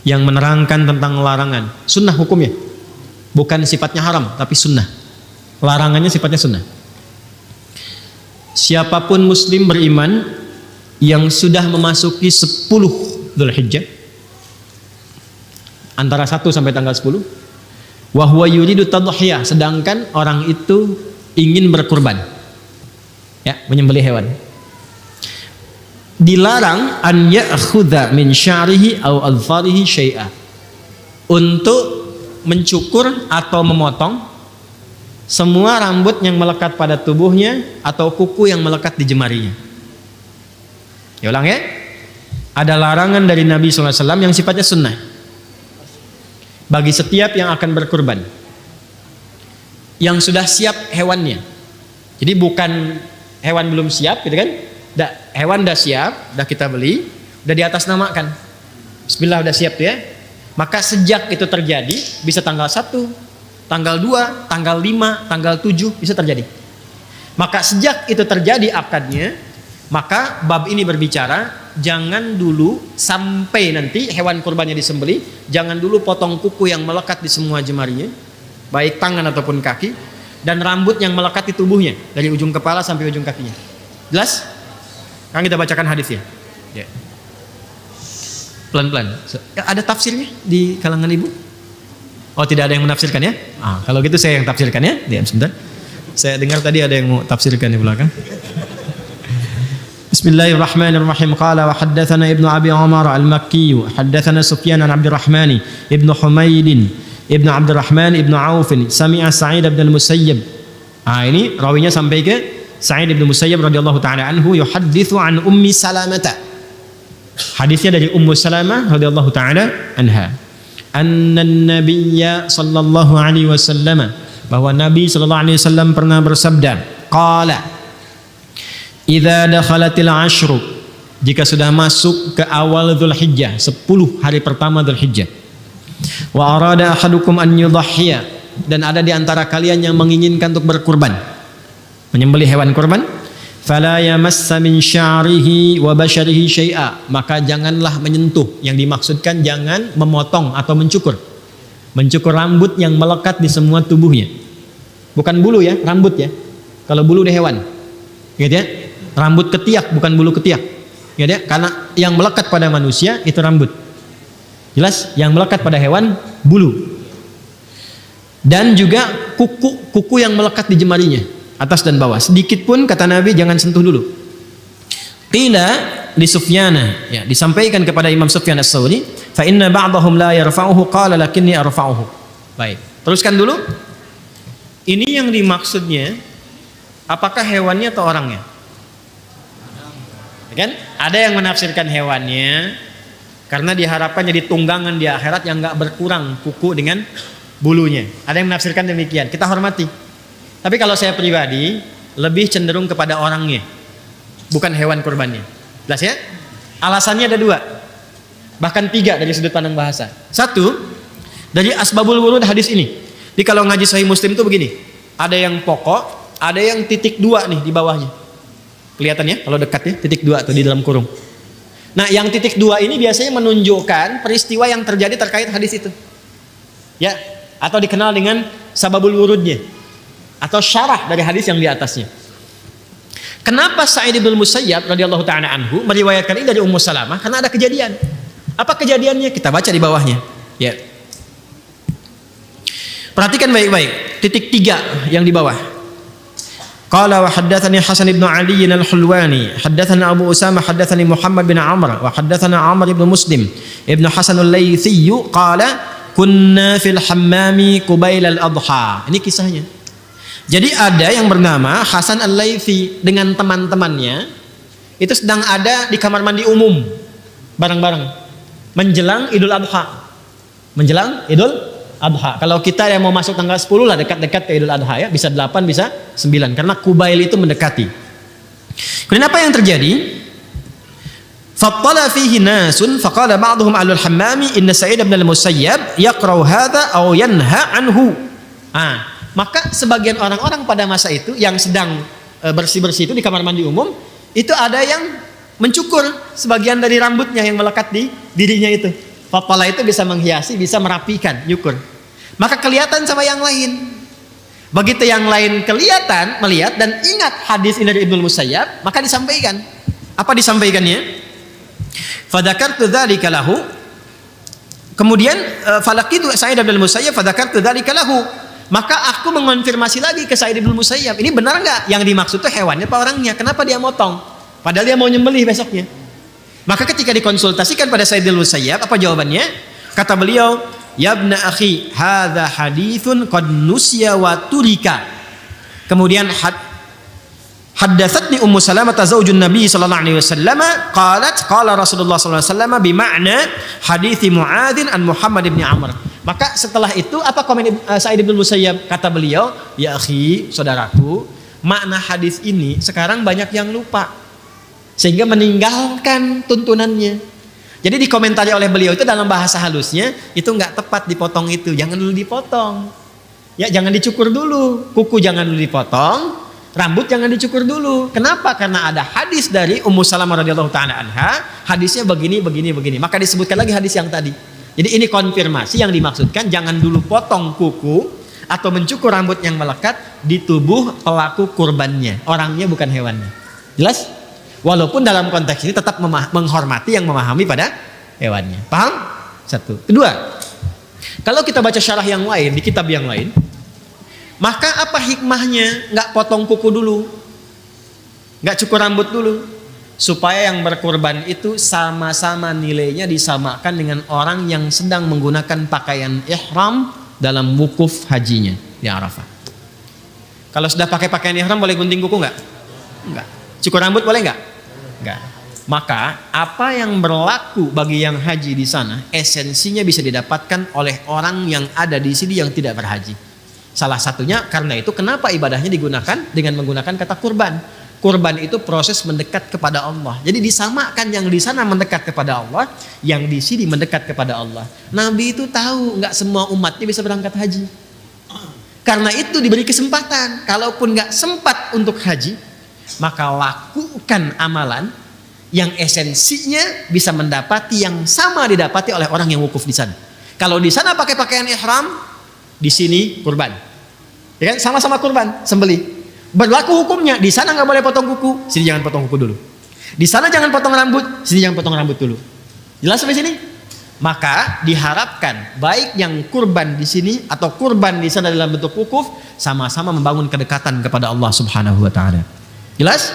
yang menerangkan tentang larangan. Sunnah hukumnya, bukan sifatnya haram, tapi sunnah. Larangannya sifatnya sunnah. Siapapun muslim beriman yang sudah memasuki 10 Dzulhijjah, antara 1 sampai tanggal 10, wa huwa yuridu tadhiyah, sedangkan orang itu ingin berkurban, ya, menyembelih hewan, dilarang an ya'khudha min sya'rihi aw adfarihi syai'a, untuk mencukur atau memotong semua rambut yang melekat pada tubuhnya atau kuku yang melekat di jemarinya. Ya ulang ya. Ada larangan dari Nabi SAW yang sifatnya sunnah bagi setiap yang akan berkurban, yang sudah siap hewannya. Jadi bukan hewan belum siap gitu kan. Hewan udah siap, udah kita beli, udah diatasnamakan. Bismillah udah siap ya. Maka sejak itu terjadi, bisa tanggal 1, tanggal 2, tanggal 5, tanggal 7 bisa terjadi. Maka sejak itu terjadi akadnya, maka bab ini berbicara jangan dulu sampai nanti hewan kurbannya disembelih, jangan dulu potong kuku yang melekat di semua jemarinya, baik tangan ataupun kaki, dan rambut yang melekat di tubuhnya dari ujung kepala sampai ujung kakinya. Jelas? Sekarang kita bacakan hadisnya. Ya. Pelan-pelan. Ada tafsirnya di kalangan ibu? Oh, tidak ada yang menafsirkan ya? Kalau gitu saya yang tafsirkan ya. Diam sebentar. Saya dengar tadi ada yang mau tafsirkan di belakang. Bismillahirrahmanirrahim. Qala wa haddatsana Ibnu Abi Umar al-Makki, haddatsana Sufyan an Abdurrahman Ibnu Humaid Ibnu Abdurrahman Ibnu Auf, sami'a Sa'id bin al-Musayyib. Ini rawinya sampai ke Sa'id bin Musayyib radhiyallahu taala anhu, yuhadditsu an Ummi Salamah. Hadisnya dari Ummu Salamah radhiyallahu taala anha. Annan nabiyya sallallahu alaihi wasallam, bahwa Nabi sallallahu alaihi wasallam pernah bersabda, qala idza dakhalatil ashru, jika sudah masuk ke awal Dzulhijjah, 10 hari pertama Dzulhijjah, wa arada ahadukum an yudhhiya, dan ada di antara kalian yang menginginkan untuk berkurban, menyembelih hewan kurban, fala yamassa min sya'rihi wa basharihi syai'a, maka janganlah menyentuh, yang dimaksudkan jangan memotong atau mencukur rambut yang melekat di semua tubuhnya, bukan bulu ya, rambut ya. Kalau bulu di hewan gitu ya, rambut ketiak bukan bulu ketiak gitu ya, karena yang melekat pada manusia itu rambut, jelas. Yang melekat pada hewan bulu, dan juga kuku yang melekat di jemarinya, atas dan bawah, sedikit pun kata Nabi jangan sentuh dulu. Qila li Sufyana, ya, disampaikan kepada Imam Sufyan Ats-Tsauri, fa inna ba'dahum la yarfa'uhu qala lakinni arfa'uhu. Baik, teruskan dulu. Ini yang dimaksudnya apakah hewannya atau orangnya? Ya kan? Ada yang menafsirkan hewannya karena diharapkan jadi tunggangan di akhirat yang enggak berkurang kuku dengan bulunya. Ada yang menafsirkan demikian. Kita hormati. Tapi kalau saya pribadi lebih cenderung kepada orangnya, bukan hewan kurbannya. Jelas ya? Alasannya ada 2, bahkan 3 dari sudut pandang bahasa. 1, dari asbabul wurud hadis ini. Jadi kalau ngaji Sahih Muslim itu begini, ada yang pokok, ada yang titik 2 nih di bawahnya. Kelihatan ya kalau dekat ya, titik 2 tuh di dalam kurung. Nah, yang titik 2 ini biasanya menunjukkan peristiwa yang terjadi terkait hadis itu. Ya, atau dikenal dengan sababul wurudnya, atau syarah dari hadis yang di atasnya. Kenapa Sa'id bin Musayyab radhiyallahu ta'ala anhu meriwayatkan ini dari Ummu Salamah? Karena ada kejadian. Apa kejadiannya? Kita baca di bawahnya. Ya. Perhatikan baik-baik. Titik 3 yang di bawah. Qala wa haddatsani Hasan ibn Ali al-Hulwani, haddatsana Abu Usama, haddatsani Muhammad bin Amr, wa haddatsana Amr ibn Muslim ibn Hasan al-Laythi, qala kunna fil hammami qubail al-adha. Ini kisahnya. Jadi ada yang bernama Hasan al-Laythi dengan teman-temannya itu sedang ada di kamar mandi umum bareng-bareng menjelang Idul Adha. Menjelang Idul Adha. Kalau kita yang mau masuk tanggal 10 lah, dekat-dekat ke Idul Adha ya, bisa 8 bisa 9 karena Qubail itu mendekati. Kemudian apa yang terjadi? Fattala fihi nasun faqala ba'dhum alul hammami inna Sa'id bin al-Musayyab yaqra'u hadza aw yanha anhu. Maka sebagian orang-orang pada masa itu yang sedang bersih-bersih itu di kamar mandi umum, itu ada yang mencukur sebagian dari rambutnya yang melekat di dirinya itu. Pola itu bisa menghiasi, bisa merapikan, nyukur. Maka kelihatan sama yang lain. Begitu yang lain kelihatan, melihat dan ingat hadis ini dari Ibnu Musayyab, maka disampaikan. Apa disampaikannya? Fadzakartu dzalika lahu. Kemudian falaqitu Sa'id bin Musayyab fadzakartu dzalika lahu. Maka aku mengonfirmasi lagi ke Sa'id bin Musayyab, ini benar enggak yang dimaksud itu hewannya apa orangnya? Kenapa dia motong? Padahal dia mau nyembelih besoknya. Maka ketika dikonsultasikan pada Sa'id bin Musayyab, apa jawabannya? Kata beliau, "Ya ibna akhi, hadza haditsun qad nusiya wa turika." Kemudian haddatsatni Ummu Salamah zaujun Nabi sallallahu alaihi wasallam qalat qala Rasulullah sallallahu alaihi wasallam bima'na hadits Muadzin an Muhammad bin Amr. Maka setelah itu apa komen Sa'id bin Musayyab? Kata beliau, "Ya akhi, saudaraku, makna hadis ini sekarang banyak yang lupa sehingga meninggalkan tuntunannya." Jadi dikomentari oleh beliau itu dalam bahasa halusnya, itu nggak tepat dipotong itu, jangan dulu dipotong. Ya, jangan dicukur dulu, kuku jangan dulu dipotong, rambut jangan dicukur dulu. Kenapa? Karena ada hadis dari Ummu Salamah radhiyallahu taala anha, hadisnya begini. Maka disebutkan lagi hadis yang tadi. Jadi ini konfirmasi yang dimaksudkan, jangan dulu potong kuku atau mencukur rambut yang melekat di tubuh pelaku kurbannya, orangnya bukan hewannya. Jelas? Walaupun dalam konteks ini tetap menghormati yang memahami pada hewannya. Paham? Satu. Kedua, kalau kita baca syarah yang lain, di kitab yang lain, maka apa hikmahnya nggak potong kuku dulu, nggak cukur rambut dulu, supaya yang berkurban itu sama-sama nilainya disamakan dengan orang yang sedang menggunakan pakaian ihram dalam wukuf hajinya di Arafah. Kalau sudah pakai pakaian ihram boleh gunting kuku nggak? Nggak. Cukur rambut boleh nggak? Enggak. Maka apa yang berlaku bagi yang haji di sana esensinya bisa didapatkan oleh orang yang ada di sini yang tidak berhaji. Salah satunya karena itu kenapa ibadahnya digunakan dengan menggunakan kata kurban. Kurban itu proses mendekat kepada Allah. Jadi disamakan yang di sana mendekat kepada Allah, yang di sini mendekat kepada Allah. Nabi itu tahu nggak semua umatnya bisa berangkat haji. Karena itu diberi kesempatan. Kalaupun nggak sempat untuk haji, maka lakukan amalan yang esensinya bisa mendapati yang sama didapati oleh orang yang wukuf di sana. Kalau di sana pakai pakaian ihram, di sini kurban, ya kan? Sama-sama kurban, sembelih. Berlaku hukumnya, di sana nggak boleh potong kuku, sini jangan potong kuku dulu. Di sana jangan potong rambut, sini jangan potong rambut dulu. Jelas sampai sini? Maka diharapkan baik yang kurban di sini atau kurban di sana dalam bentuk wukuf sama-sama membangun kedekatan kepada Allah Subhanahu wa taala. Jelas?